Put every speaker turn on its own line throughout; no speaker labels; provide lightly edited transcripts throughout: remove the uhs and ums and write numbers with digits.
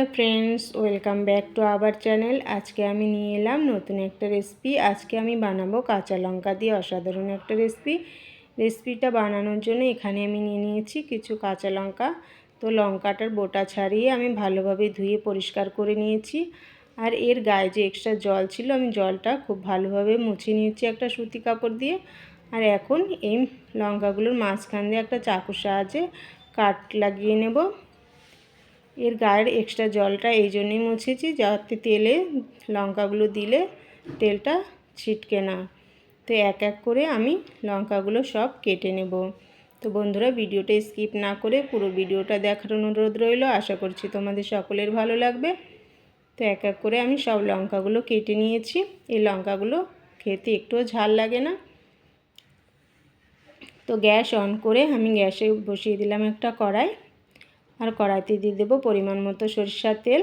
Hello friends, welcome back to our channel. আজকে আমি নিয়ে এলাম নতুন একটা রেসিপি। আজকে আমি বানাবো কাঁচা লঙ্কা দিয়ে অসাধারণ একটা রেসিপিটা বানানোর জন্য এখানে আমি নিয়ে নিয়েছি কিছু কাঁচা লঙ্কা। তো লঙ্কাটার বোটা ছাড়িয়ে আমি ভালোভাবে ধুয়ে পরিষ্কার করে নিয়েছি। আর এর গায়ে যে এক্সট্রা জল ছিল, আমি জলটা খুব ভালোভাবে মুছে নিয়েছি একটা সুতি কাপড় দিয়ে। আর এখন এই লঙ্কাগুলোর মাঝখান দিয়ে একটা চাকুর সাহায্যে কাট লাগিয়ে নেব। এর গায়ের এক্সট্রা জলটা এই জন্যই মুছেছি যাতে তেলে লঙ্কাগুলো দিলে তেলটা ছিটকে না। তো এক এক করে আমি লঙ্কাগুলো সব কেটে নেব। তো বন্ধুরা, ভিডিওটা স্কিপ না করে পুরো ভিডিওটা দেখার অনুরোধ রইল। আশা করছি তোমাদের সকলের ভালো লাগবে। তো এক এক করে আমি সব লঙ্কাগুলো কেটে নিয়েছি। এই লঙ্কাগুলো খেতে একটুও ঝাল লাগে না। তো গ্যাস অন করে আমি গ্যাসে বসিয়ে দিলাম একটা কড়াই। আর কড়াইতে দিয়ে দেবো পরিমাণ মতো সরিষার তেল।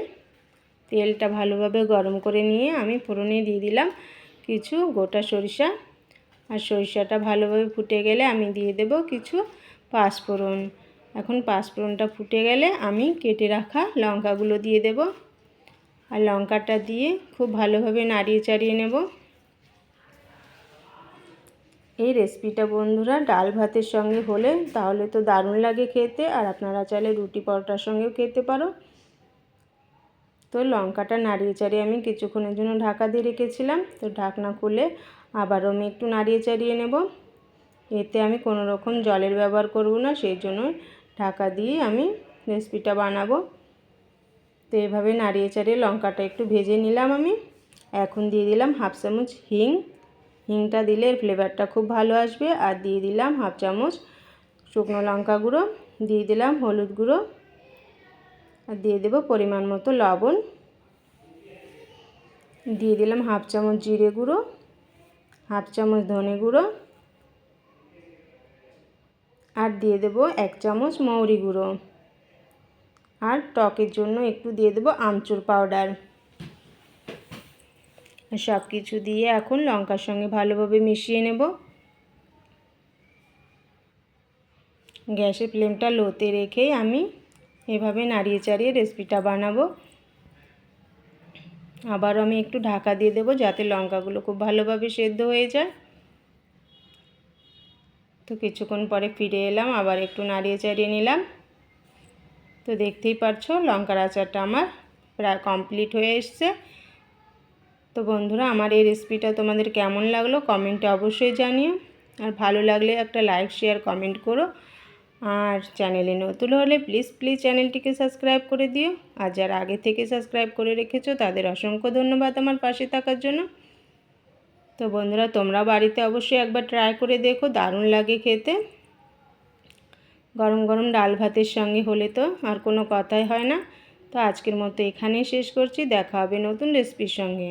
তেলটা ভালোভাবে গরম করে নিয়ে আমি ফোড়নে দিয়ে দিলাম কিছু গোটা সরিষা। আর সরিষাটা ভালোভাবে ফুটে গেলে আমি দিয়ে দেব কিছু পাঁচফোড়ন। এখন পাঁচফোড়নটা ফুটে গেলে আমি কেটে রাখা লঙ্কাগুলো দিয়ে দেব। আর লঙ্কাটা দিয়ে খুব ভালোভাবে নাড়িয়ে চাড়িয়ে নেব। এই রেসিপিটা বন্ধুরা ডাল ভাতের সঙ্গে হলে তাহলে তো দারুণ লাগে খেতে। আর আপনারা চাইলে রুটি পরোটার সঙ্গেও খেতে পারো। তো লঙ্কাটা নাড়িয়ে চাড়িয়ে আমি কিছুক্ষণের জন্য ঢাকা দিয়ে রেখেছিলাম। তো ঢাকনা খুলে আবারও আমি একটু নাড়িয়ে চাড়িয়ে নেব। এতে আমি কোনো রকম জলের ব্যবহার করব না, সেই জন্য ঢাকা দিয়ে আমি রেসিপিটা বানাবো। তো এভাবে নাড়িয়ে চাড়িয়ে লঙ্কাটা একটু ভেজে নিলাম আমি। এখন দিয়ে দিলাম হাফ চামচ হিংটা দিলে এর ফ্লেভারটা খুব ভালো আসবে। আর দিয়ে দিলাম হাফ চামচ শুকনো লঙ্কা গুঁড়ো, দিয়ে দিলাম হলুদ গুঁড়ো, আর দিয়ে দেব পরিমাণ মতো লবণ, দিয়ে দিলাম হাফ চামচ জিরে গুঁড়ো, হাফ চামচ ধনে গুঁড়ো, আর দিয়ে দেব এক চামচ মৌরি গুঁড়ো। আর টকের জন্য একটু দিয়ে দেব আমচুর পাউডার। সব কিছু দিয়ে এখন লঙ্কার সঙ্গে ভালোভাবে মিশিয়ে নেব। গ্যাসের ফ্লেমটা লোতে রেখেই আমি এভাবে নাড়িয়ে চাড়িয়ে রেসিপিটা বানাবো। আবারও আমি একটু ঢাকা দিয়ে দেবো যাতে লঙ্কাগুলো খুব ভালোভাবে সেদ্ধ হয়ে যায়। তো কিছুক্ষণ পরে ফিরে এলাম, আবার একটু নাড়িয়ে চাড়িয়ে নিলাম। তো দেখতেই পারছো লঙ্কার আচারটা আমার প্রায় কমপ্লিট হয়ে এসছে। তো বন্ধুরা, আমার এই রেসিপিটা তোমাদের কেমন লাগলো কমেন্টে অবশ্যই জানিও। আর ভালো লাগলে একটা লাইক শেয়ার কমেন্ট করো। আর চ্যানেলে নতুন হলে প্লিজ চ্যানেলটিকে সাবস্ক্রাইব করে দিও। আর যারা আগে থেকে সাবস্ক্রাইব করে রেখেছো তাদের অসংখ্য ধন্যবাদ আমার পাশে থাকার জন্য। তো বন্ধুরা, তোমরা বাড়িতে অবশ্যই একবার ট্রাই করে দেখো, দারুণ লাগে খেতে। গরম গরম ডাল ভাতের সঙ্গে হলে তো আর কোনো কথাই হয় না। তো আজকের মতো এখানেই শেষ করছি। দেখা হবে নতুন রেসিপির সঙ্গে।